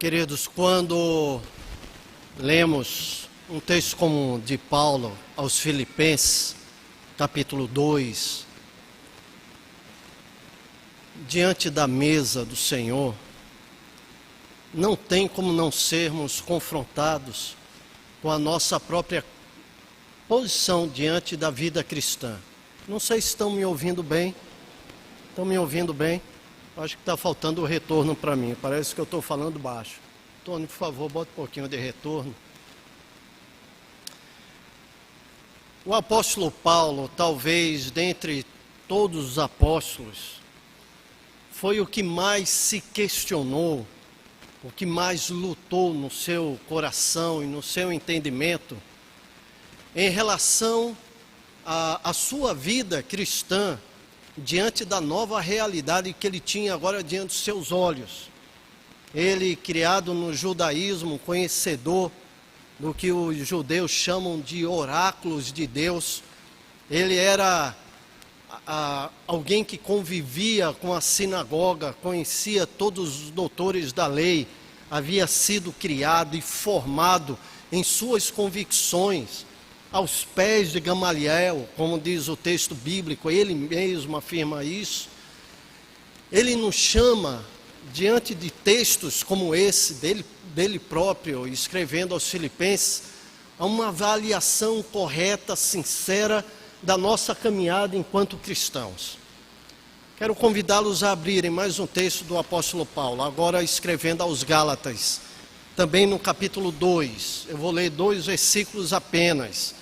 Queridos, quando lemos um texto como de Paulo aos Filipenses, capítulo 2, diante da mesa do Senhor, não tem como não sermos confrontados com a nossa própria posição diante da vida cristã. Não sei se estão me ouvindo bem. Estão me ouvindo bem? Acho que está faltando o retorno para mim. Parece que eu estou falando baixo. Tony, por favor, bota um pouquinho de retorno. O apóstolo Paulo, talvez dentre todos os apóstolos, foi o que mais se questionou, o que mais lutou no seu coração e no seu entendimento em relação à sua vida cristã, diante da nova realidade que ele tinha agora diante dos seus olhos. Ele, criado no judaísmo, conhecedor do que os judeus chamam de oráculos de Deus, ele era alguém que convivia com a sinagoga, conhecia todos os doutores da lei, havia sido criado e formado em suas convicções, aos pés de Gamaliel, como diz o texto bíblico, ele mesmo afirma isso. Ele nos chama, diante de textos como esse, dele próprio, escrevendo aos Filipenses, a uma avaliação correta, sincera, da nossa caminhada enquanto cristãos. Quero convidá-los a abrirem mais um texto do apóstolo Paulo, agora escrevendo aos Gálatas, também no capítulo 2. Eu vou ler 2 versículos apenas.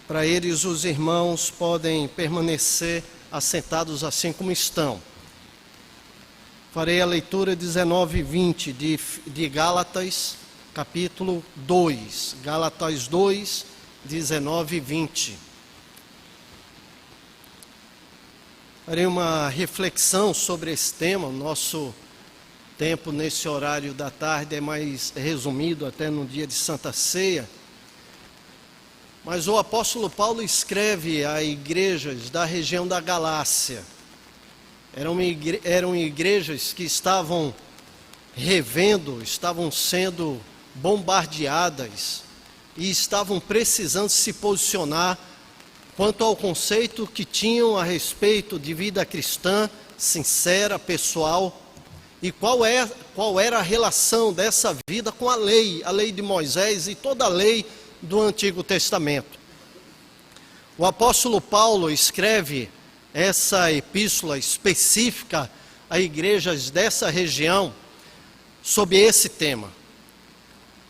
Para eles, os irmãos podem permanecer assentados assim como estão. Farei a leitura 19 e 20 de Gálatas, capítulo 2. Gálatas 2, 19 e 20. Farei uma reflexão sobre esse tema. O nosso tempo nesse horário da tarde é mais resumido até no dia de Santa Ceia. Mas o apóstolo Paulo escreve a igrejas da região da Galácia. Eram igrejas que estavam estavam sendo bombardeadas e estavam precisando se posicionar quanto ao conceito que tinham a respeito de vida cristã, sincera, pessoal, e qual era a relação dessa vida com a lei de Moisés e toda a lei do Antigo Testamento. O apóstolo Paulo escreve essa epístola específica a igrejas dessa região sobre esse tema.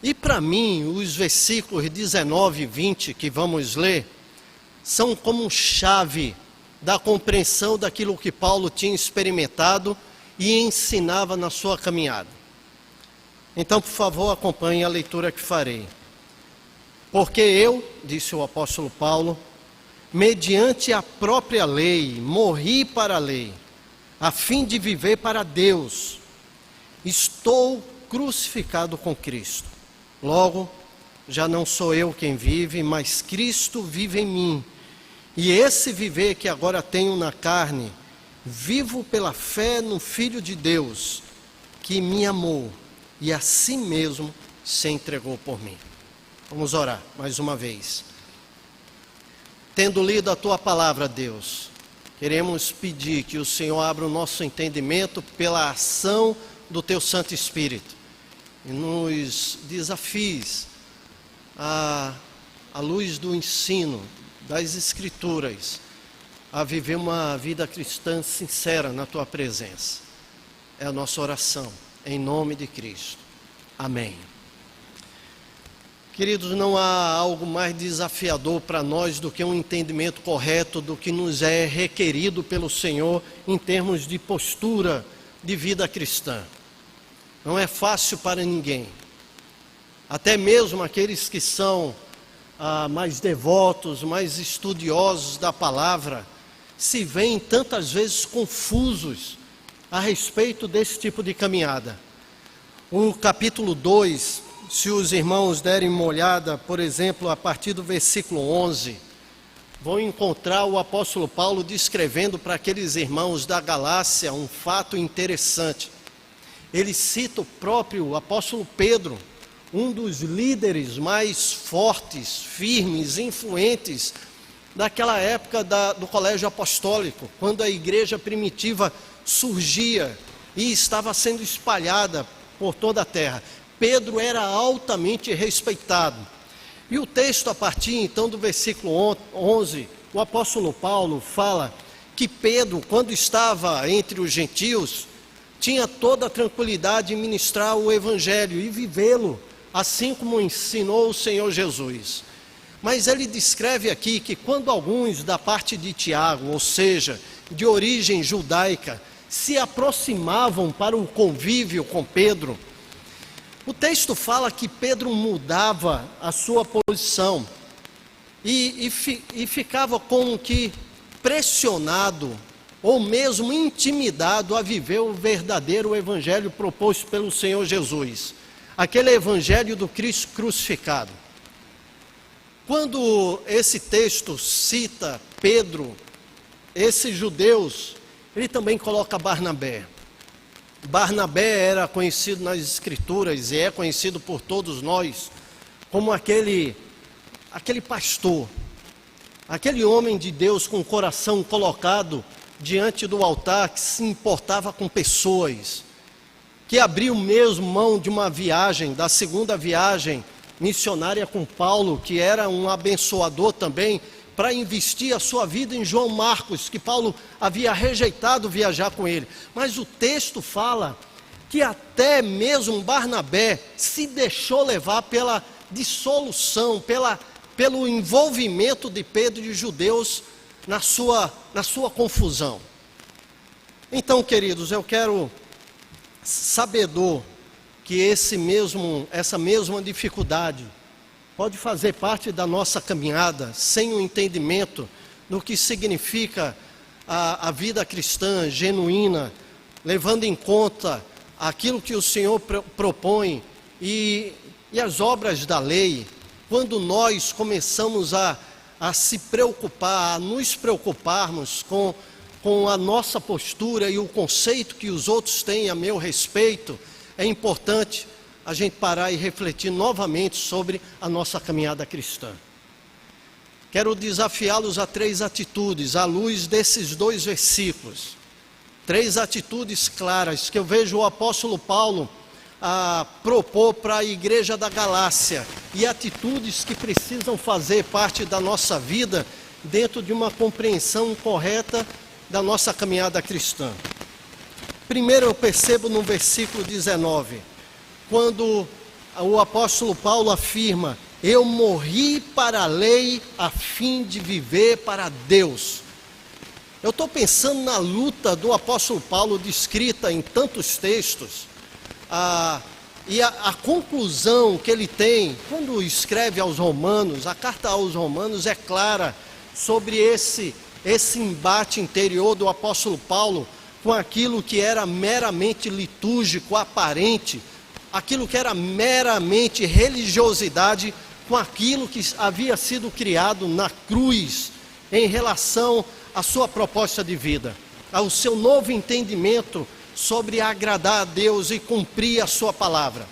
E para mim, os versículos 19 e 20 que vamos ler são como chave da compreensão daquilo que Paulo tinha experimentado e ensinava na sua caminhada. Então, por favor, acompanhe a leitura que farei. Porque eu, disse o apóstolo Paulo, mediante a própria lei, morri para a lei, a fim de viver para Deus. Estou crucificado com Cristo. Logo, já não sou eu quem vive, mas Cristo vive em mim. E esse viver que agora tenho na carne, vivo pela fé no Filho de Deus, que me amou e a si mesmo se entregou por mim. Vamos orar mais uma vez. Tendo lido a Tua palavra, Deus, queremos pedir que o Senhor abra o nosso entendimento pela ação do Teu Santo Espírito e nos desafies à luz do ensino das Escrituras a viver uma vida cristã sincera na Tua presença. É a nossa oração, em nome de Cristo. Amém. Queridos, não há algo mais desafiador para nós do que um entendimento correto do que nos é requerido pelo Senhor em termos de postura de vida cristã. Não é fácil para ninguém. Até mesmo aqueles que são mais devotos, mais estudiosos da palavra, se veem tantas vezes confusos a respeito desse tipo de caminhada. O capítulo 2... Se os irmãos derem uma olhada, por exemplo, a partir do versículo 11, vão encontrar o apóstolo Paulo descrevendo para aqueles irmãos da Galácia um fato interessante. ele cita o próprio apóstolo Pedro, um dos líderes mais fortes, firmes, influentes daquela época do colégio apostólico, quando a igreja primitiva surgia e estava sendo espalhada por toda a terra. Pedro era altamente respeitado. E o texto, a partir então do versículo 11, o apóstolo Paulo fala que Pedro, quando estava entre os gentios, tinha toda a tranquilidade em ministrar o evangelho e vivê-lo, assim como ensinou o Senhor Jesus. Mas ele descreve aqui que quando alguns da parte de Tiago, ou seja, de origem judaica, se aproximavam para o convívio com Pedro, o texto fala que Pedro mudava a sua posição e ficava como que pressionado ou mesmo intimidado a viver o verdadeiro evangelho proposto pelo Senhor Jesus, aquele evangelho do Cristo crucificado. Quando esse texto cita Pedro, esses judeus, ele também coloca Barnabé. Barnabé era conhecido nas Escrituras e é conhecido por todos nós como aquele pastor, aquele homem de Deus com o coração colocado diante do altar, que se importava com pessoas, que abriu mesmo mão de uma viagem, da segunda viagem missionária com Paulo, que era um abençoador também, para investir a sua vida em João Marcos, que Paulo havia rejeitado viajar com ele. Mas o texto fala que até mesmo Barnabé se deixou levar pela dissolução, pelo envolvimento de Pedro e de judeus na sua confusão. Então, queridos, eu quero, sabedor que essa mesma dificuldade pode fazer parte da nossa caminhada, sem o entendimento do que significa a vida cristã genuína, levando em conta aquilo que o Senhor propõe e as obras da lei. Quando nós começamos a se preocupar, a nos preocuparmos com a nossa postura e o conceito que os outros têm a meu respeito, é importante a gente parar e refletir novamente sobre a nossa caminhada cristã. Quero desafiá-los a 3 atitudes, à luz desses 2 versículos. 3 atitudes claras que eu vejo o apóstolo Paulo propor para a igreja da Galácia, e atitudes que precisam fazer parte da nossa vida dentro de uma compreensão correta da nossa caminhada cristã. Primeiro, eu percebo no versículo 19, quando o apóstolo Paulo afirma: eu morri para a lei a fim de viver para Deus. Eu estou pensando na luta do apóstolo Paulo descrita em tantos textos, e a conclusão que ele tem quando escreve aos Romanos. A carta aos Romanos é clara sobre esse embate interior do apóstolo Paulo com aquilo que era meramente litúrgico, aparente, aquilo que era meramente religiosidade, com aquilo que havia sido criado na cruz em relação à sua proposta de vida, ao seu novo entendimento sobre agradar a Deus e cumprir a sua palavra.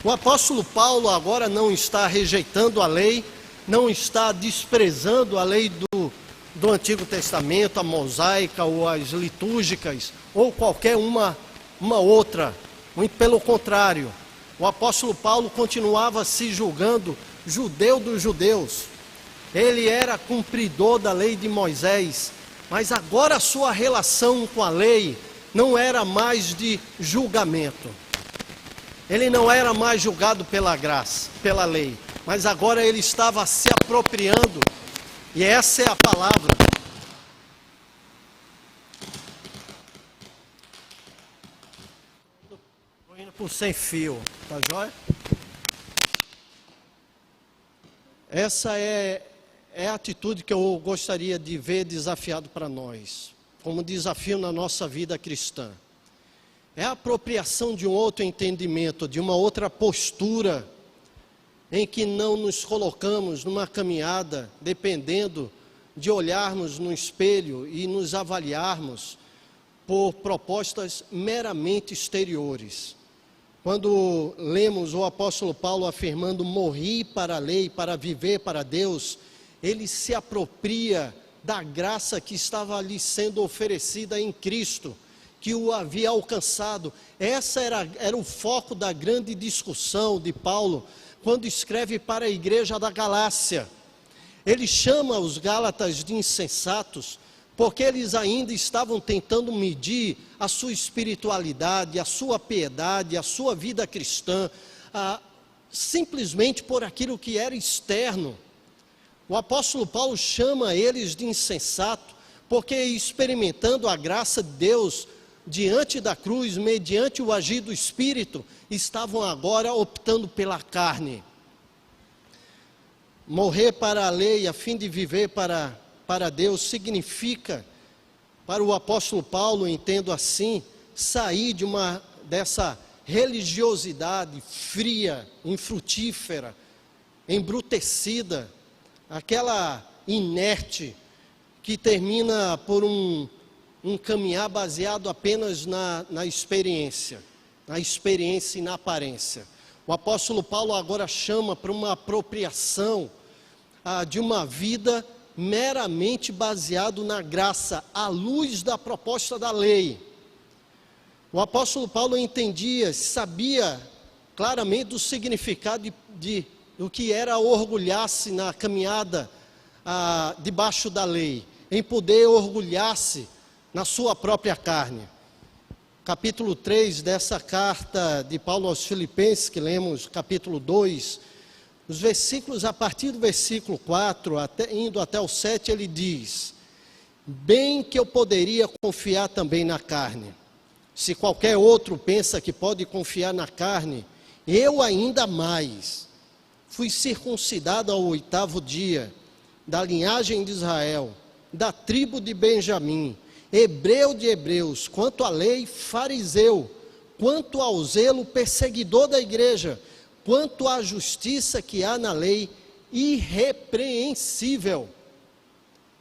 O apóstolo Paulo agora não está rejeitando a lei, não está desprezando a lei do Antigo Testamento, a mosaica ou as litúrgicas, ou qualquer uma outra. Muito pelo contrário, o apóstolo Paulo continuava se julgando judeu dos judeus. Ele era cumpridor da lei de Moisés, mas agora a sua relação com a lei não era mais de julgamento. Ele não era mais julgado pela graça, pela lei, mas agora ele estava se apropriando, e essa é a palavra. Estou indo por sem fio, tá joia? Essa é a atitude que eu gostaria de ver desafiado para nós, como desafio na nossa vida cristã. É a apropriação de um outro entendimento, de uma outra postura, em que não nos colocamos numa caminhada dependendo de olharmos no espelho e nos avaliarmos por propostas meramente exteriores. Quando lemos o apóstolo Paulo afirmando morri para a lei, para viver para Deus, ele se apropria da graça que estava lhe sendo oferecida em Cristo, que o havia alcançado. Essa era o foco da grande discussão de Paulo, quando escreve para a igreja da Galácia. Ele chama os gálatas de insensatos, porque eles ainda estavam tentando medir a sua espiritualidade, a sua piedade, a sua vida cristã, simplesmente por aquilo que era externo. O apóstolo Paulo chama eles de insensato, porque experimentando a graça de Deus diante da cruz, mediante o agir do Espírito, estavam agora optando pela carne. Morrer para a lei a fim de viver para Deus significa, para o apóstolo Paulo, entendo assim, sair dessa religiosidade fria, infrutífera, embrutecida, aquela inerte, que termina por um caminhar baseado apenas na experiência e na aparência. O apóstolo Paulo agora chama para uma apropriação de uma vida meramente baseado na graça, à luz da proposta da lei. O apóstolo Paulo sabia claramente do significado do que era orgulhar-se na caminhada debaixo da lei, em poder orgulhar-se na sua própria carne. Capítulo 3 dessa carta de Paulo aos Filipenses, que lemos capítulo 2, os versículos, a partir do versículo 4, indo até o 7, ele diz: bem que eu poderia confiar também na carne. Se qualquer outro pensa que pode confiar na carne, eu ainda mais. Fui circuncidado ao 8º dia, da linhagem de Israel, da tribo de Benjamim, hebreu de hebreus, quanto à lei, fariseu, quanto ao zelo, perseguidor da igreja, quanto à justiça que há na lei, irrepreensível.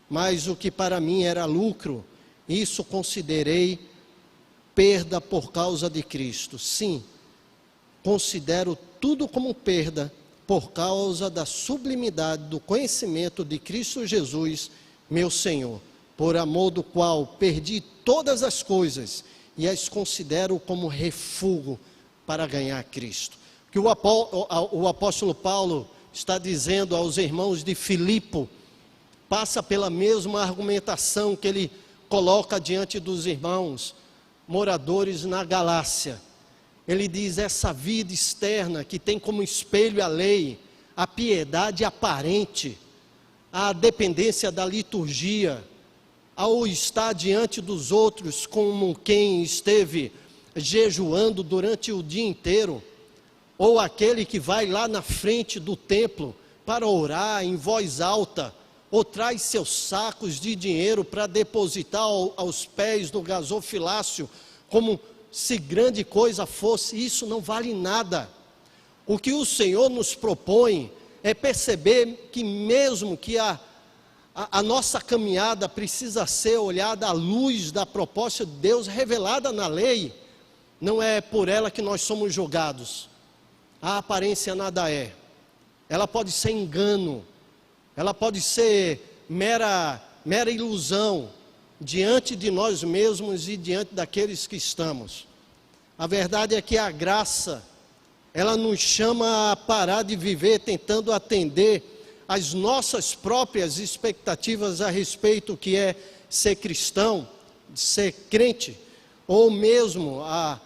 Mas o que para mim era lucro, isso considerei perda por causa de Cristo. Sim, considero tudo como perda por causa da sublimidade do conhecimento de Cristo Jesus, meu Senhor, por amor do qual perdi todas as coisas e as considero como refúgio para ganhar Cristo. O que o apóstolo Paulo está dizendo aos irmãos de Filipe passa pela mesma argumentação que ele coloca diante dos irmãos moradores na Galácia. Ele diz: essa vida externa que tem como espelho a lei, a piedade aparente, a dependência da liturgia, ao estar diante dos outros como quem esteve jejuando durante o dia inteiro, ou aquele que vai lá na frente do templo para orar em voz alta, ou traz seus sacos de dinheiro para depositar aos pés do gasofilácio, como se grande coisa fosse. Isso não vale nada. O que o Senhor nos propõe é perceber que mesmo que a nossa caminhada precisa ser olhada à luz da proposta de Deus revelada na lei, não é por ela que nós somos julgados. A aparência nada é. Ela pode ser engano, ela pode ser mera ilusão diante de nós mesmos e diante daqueles que estamos. A verdade é que a graça, ela nos chama a parar de viver tentando atender às nossas próprias expectativas a respeito do que é ser cristão, ser crente, ou mesmo a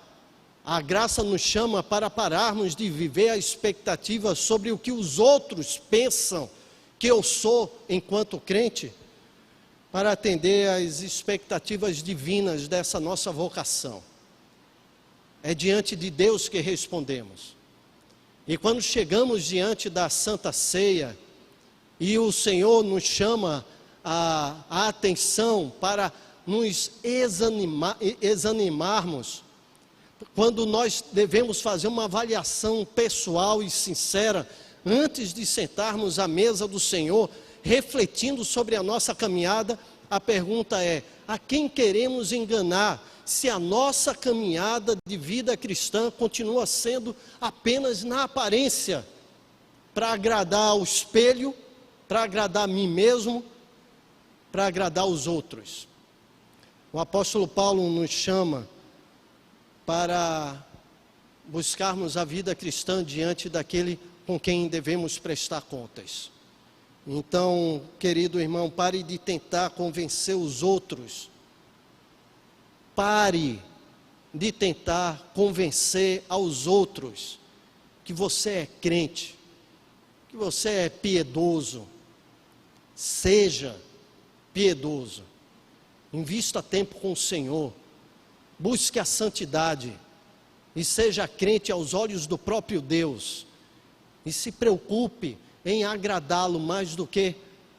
graça nos chama para pararmos de viver a expectativa sobre o que os outros pensam que eu sou enquanto crente, para atender às expectativas divinas dessa nossa vocação. É diante de Deus que respondemos. E quando chegamos diante da Santa Ceia, e o Senhor nos chama a atenção para nos exanimarmos, quando nós devemos fazer uma avaliação pessoal e sincera, antes de sentarmos à mesa do Senhor, refletindo sobre a nossa caminhada, a pergunta é: a quem queremos enganar se a nossa caminhada de vida cristã continua sendo apenas na aparência, para agradar ao espelho, para agradar a mim mesmo, para agradar os outros? O apóstolo Paulo nos chama para buscarmos a vida cristã diante daquele com quem devemos prestar contas. Então, querido irmão, pare de tentar convencer os outros. Pare de tentar convencer aos outros que você é crente, que você é piedoso. Seja piedoso. Invista tempo com o Senhor. Busque a santidade. E seja crente aos olhos do próprio Deus. E se preocupe em agradá-lo mais do que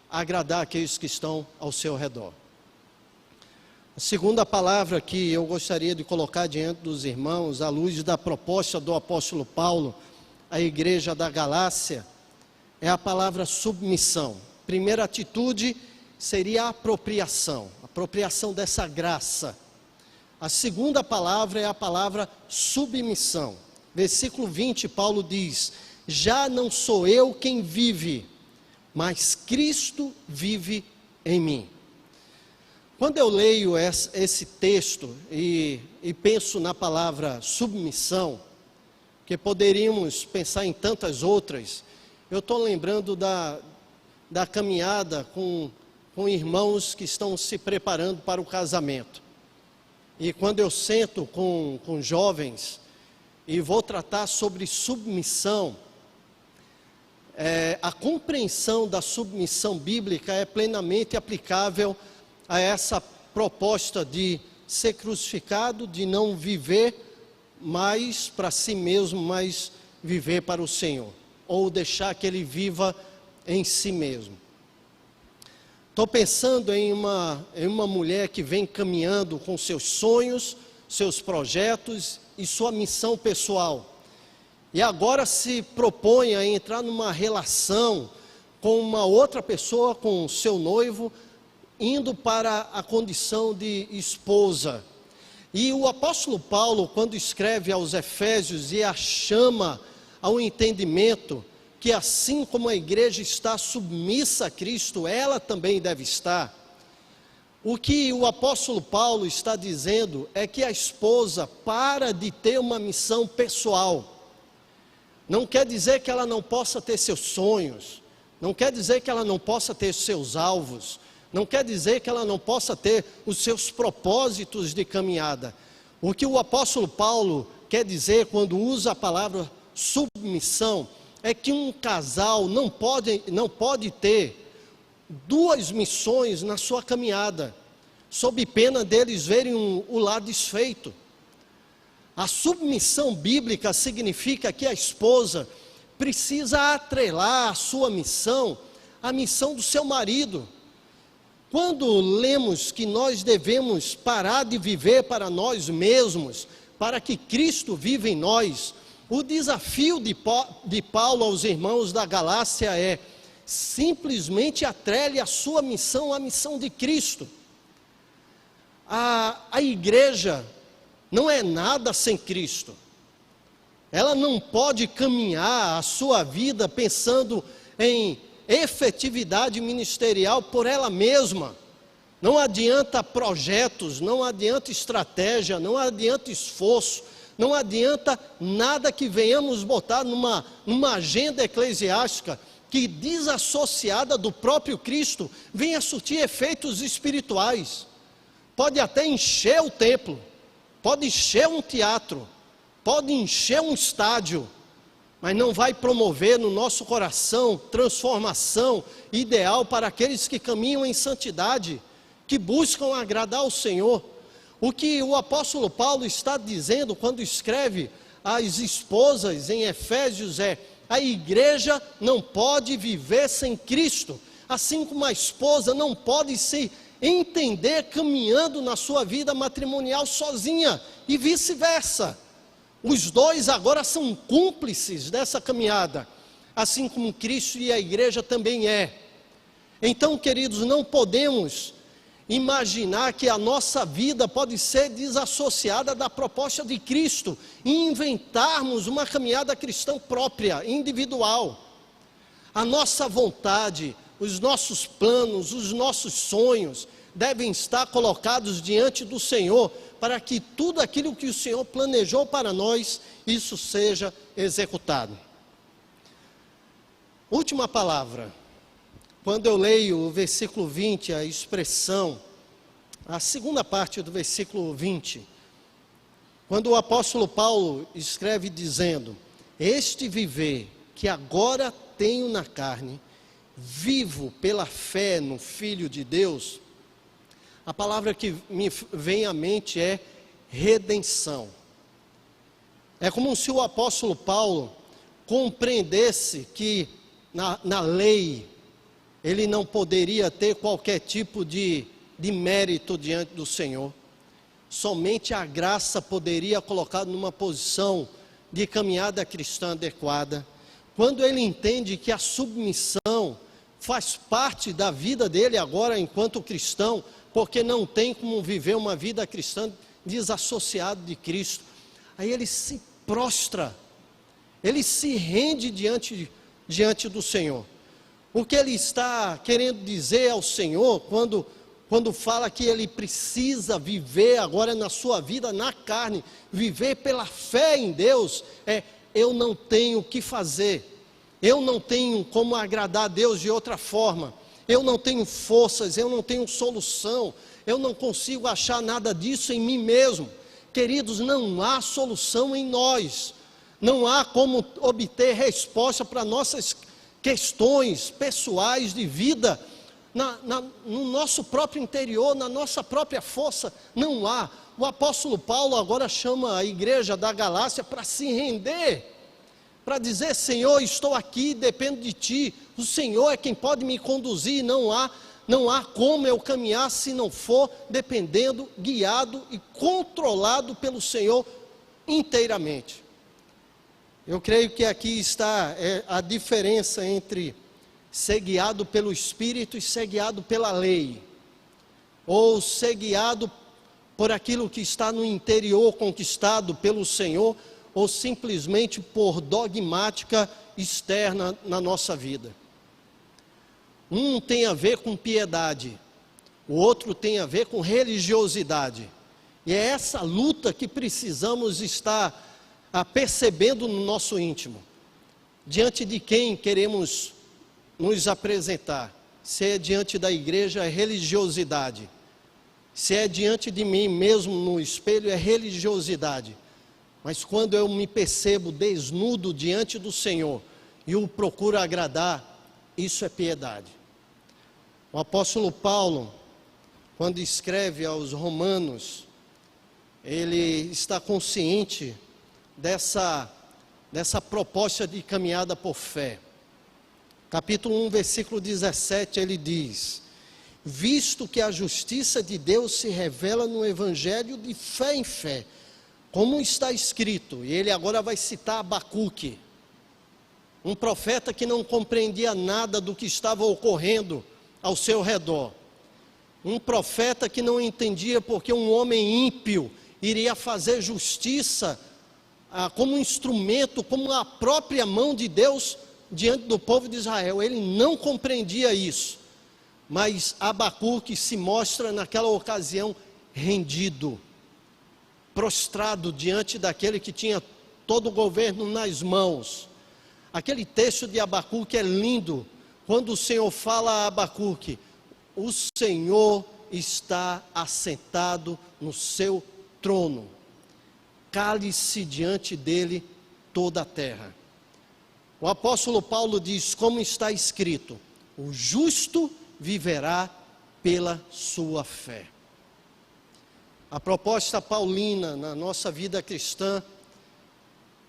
agradar aqueles que estão ao seu redor. A segunda palavra que eu gostaria de colocar diante dos irmãos, à luz da proposta do apóstolo Paulo à igreja da Galácia, é a palavra submissão. Primeira atitude seria a apropriação dessa graça. A segunda palavra é a palavra submissão. Versículo 20, Paulo diz: já não sou eu quem vive, mas Cristo vive em mim. Quando eu leio esse texto e penso na palavra submissão, que poderíamos pensar em tantas outras, eu estou lembrando da caminhada com irmãos que estão se preparando para o casamento. E quando eu sento com jovens e vou tratar sobre submissão, a compreensão da submissão bíblica é plenamente aplicável a essa proposta de ser crucificado, de não viver mais para si mesmo, mas viver para o Senhor, ou deixar que Ele viva em si mesmo. Estou pensando em uma mulher que vem caminhando com seus sonhos, seus projetos e sua missão pessoal. E agora se propõe a entrar numa relação com uma outra pessoa, com o seu noivo, indo para a condição de esposa. E o apóstolo Paulo, quando escreve aos Efésios e a chama ao entendimento, que assim como a igreja está submissa a Cristo, ela também deve estar. O que o apóstolo Paulo está dizendo é que a esposa para de ter uma missão pessoal. Não quer dizer que ela não possa ter seus sonhos, não quer dizer que ela não possa ter seus alvos, não quer dizer que ela não possa ter os seus propósitos de caminhada. O que o apóstolo Paulo quer dizer quando usa a palavra submissão é que um casal não pode ter duas missões na sua caminhada, sob pena deles verem o lado desfeito. A submissão bíblica significa que a esposa precisa atrelar a sua missão à missão do seu marido. Quando lemos que nós devemos parar de viver para nós mesmos, para que Cristo viva em nós, o desafio de Paulo aos irmãos da Galácia é: simplesmente atrele a sua missão à missão de Cristo. A igreja não é nada sem Cristo. Ela não pode caminhar a sua vida pensando em efetividade ministerial por ela mesma. Não adianta projetos, não adianta estratégia, não adianta esforço, não adianta nada que venhamos botar numa agenda eclesiástica que, desassociada do próprio Cristo, venha surtir efeitos espirituais. Pode até encher o templo, pode encher um teatro, pode encher um estádio, mas não vai promover no nosso coração transformação ideal para aqueles que caminham em santidade, que buscam agradar ao Senhor. O que o apóstolo Paulo está dizendo quando escreve às esposas em Efésios é: a igreja não pode viver sem Cristo, assim como a esposa não pode se entender caminhando na sua vida matrimonial sozinha, e vice-versa. Os dois agora são cúmplices dessa caminhada, assim como Cristo e a igreja também é. Então, queridos, não podemos imaginar que a nossa vida pode ser desassociada da proposta de Cristo e inventarmos uma caminhada cristã própria, individual. A nossa vontade, os nossos planos, os nossos sonhos devem estar colocados diante do Senhor, para que tudo aquilo que o Senhor planejou para nós, isso seja executado. Última palavra. Quando eu leio o versículo 20, a expressão, a segunda parte do versículo 20, quando o apóstolo Paulo escreve dizendo: este viver que agora tenho na carne, vivo pela fé no Filho de Deus, a palavra que me vem à mente é redenção. É como se o apóstolo Paulo compreendesse que na lei ele não poderia ter qualquer tipo de mérito diante do Senhor. Somente a graça poderia colocá-lo numa posição de caminhada cristã adequada. Quando ele entende que a submissão faz parte da vida dele agora enquanto cristão, porque não tem como viver uma vida cristã desassociado de Cristo, aí ele se prostra, ele se rende diante do Senhor. O que ele está querendo dizer ao Senhor, quando fala que ele precisa viver agora na sua vida, na carne, viver pela fé em Deus, eu não tenho o que fazer, eu não tenho como agradar a Deus de outra forma, eu não tenho forças, eu não tenho solução, eu não consigo achar nada disso em mim mesmo. Queridos, não há solução em nós, não há como obter resposta para nossas questões pessoais de vida, no nosso próprio interior, na nossa própria força, não há. O apóstolo Paulo agora chama a igreja da Galácia para se render, para dizer: Senhor, estou aqui, dependo de Ti, o Senhor é quem pode me conduzir, não há como eu caminhar se não for dependendo, guiado e controlado pelo Senhor inteiramente. Eu creio que aqui está a diferença entre ser guiado pelo Espírito e ser guiado pela lei, ou ser guiado por aquilo que está no interior conquistado pelo Senhor, ou simplesmente por dogmática externa na nossa vida. Um tem a ver com piedade, o outro tem a ver com religiosidade, e é essa luta que precisamos estar percebendo no nosso íntimo, diante de quem queremos nos apresentar. Se é diante da igreja, é religiosidade, se é diante de mim mesmo no espelho, é religiosidade. Mas quando eu me percebo desnudo diante do Senhor e o procuro agradar, isso é piedade. O apóstolo Paulo, quando escreve aos Romanos, ele está consciente dessa proposta de caminhada por fé. Capítulo 1, versículo 17, ele diz: visto que a justiça de Deus se revela no evangelho de fé em fé, como está escrito. E ele agora vai citar Abacuque, um profeta que não compreendia nada do que estava ocorrendo ao seu redor, um profeta que não entendia porque um homem ímpio iria fazer justiça como instrumento, como a própria mão de Deus diante do povo de Israel. Ele não compreendia isso, mas Abacuque se mostra naquela ocasião rendido, prostrado diante daquele que tinha todo o governo nas mãos. Aquele texto de Abacuque é lindo, quando o Senhor fala a Abacuque: o Senhor está assentado no seu trono, cale-se diante dele toda a terra. O apóstolo Paulo diz, como está escrito: o justo viverá pela sua fé. A proposta paulina na nossa vida cristã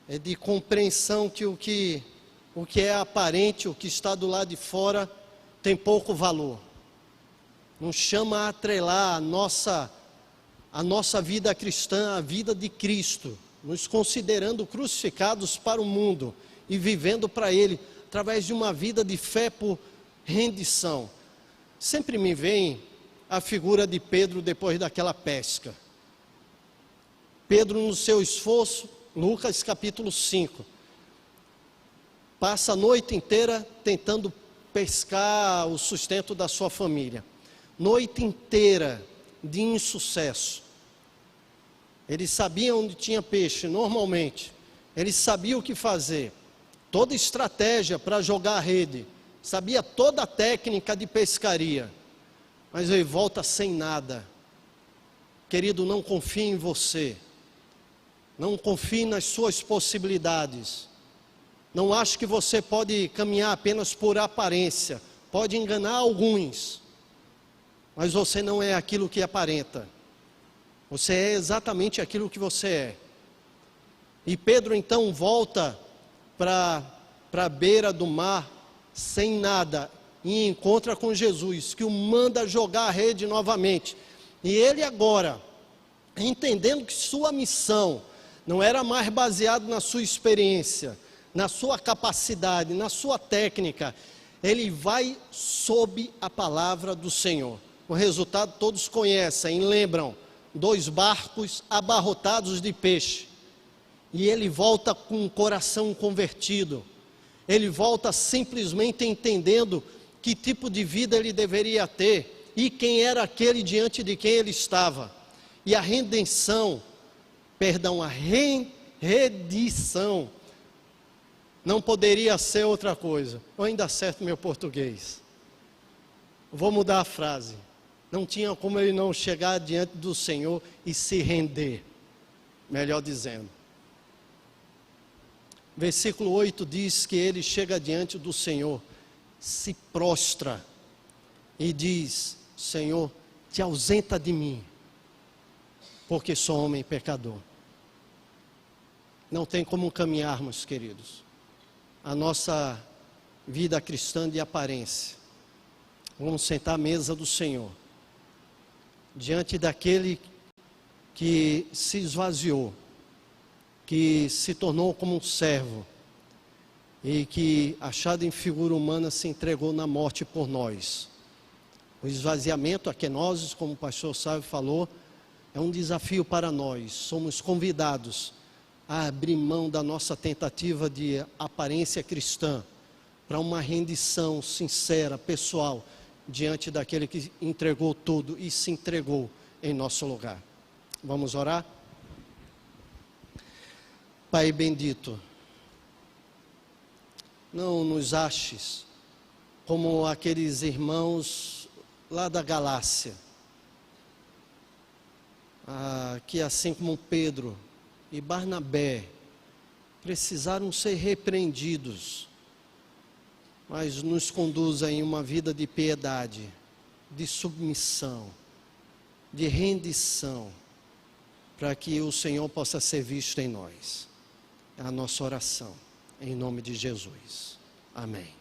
é de compreensão que o que é aparente, o que está do lado de fora, tem pouco valor. Nos chama a atrelar a nossa vida cristã, a vida de Cristo, nos considerando crucificados para o mundo e vivendo para Ele, através de uma vida de fé por rendição. Sempre me vem a figura de Pedro depois daquela pesca. Pedro, no seu esforço, Lucas capítulo 5, passa a noite inteira tentando pescar o sustento da sua família. Noite inteira de insucesso. Eles sabiam onde tinha peixe, normalmente. Eles sabiam o que fazer. Toda estratégia para jogar a rede. Sabia toda a técnica de pescaria. Mas ele volta sem nada. Querido, não confie em você. Não confie nas suas possibilidades. Não ache que você pode caminhar apenas por aparência. Pode enganar alguns. Mas você não é aquilo que aparenta. Você é exatamente aquilo que você é. E Pedro então volta para a beira do mar, sem nada, e encontra com Jesus, que o manda jogar a rede novamente. E ele agora, entendendo que sua missão não era mais baseada na sua experiência, na sua capacidade, na sua técnica, ele vai sob a palavra do Senhor. O resultado todos conhecem, lembram, 2 barcos abarrotados de peixe. E ele volta com o coração convertido. Ele volta simplesmente entendendo que tipo de vida ele deveria ter e quem era aquele diante de quem ele estava. E a redição não poderia ser outra coisa. Eu ainda acerto meu português. Vou mudar a frase. Não tinha como ele não chegar diante do Senhor e se render. Melhor dizendo. Versículo 8 diz que ele chega diante do Senhor, se prostra e diz: Senhor, te ausenta de mim, porque sou homem pecador. Não tem como caminharmos, queridos, a nossa vida cristã de aparência. Vamos sentar à mesa do Senhor, diante daquele que se esvaziou, que se tornou como um servo e que, achado em figura humana, se entregou na morte por nós. O esvaziamento, a kenosis, como o pastor Sávio falou, é um desafio para nós. Somos convidados a abrir mão da nossa tentativa de aparência cristã para uma rendição sincera, pessoal, diante daquele que entregou tudo e se entregou em nosso lugar. Vamos orar? Pai bendito, não nos aches como aqueles irmãos lá da Galácia, que assim como Pedro e Barnabé precisaram ser repreendidos, mas nos conduza em uma vida de piedade, de submissão, de rendição, para que o Senhor possa ser visto em nós. É a nossa oração, em nome de Jesus. Amém.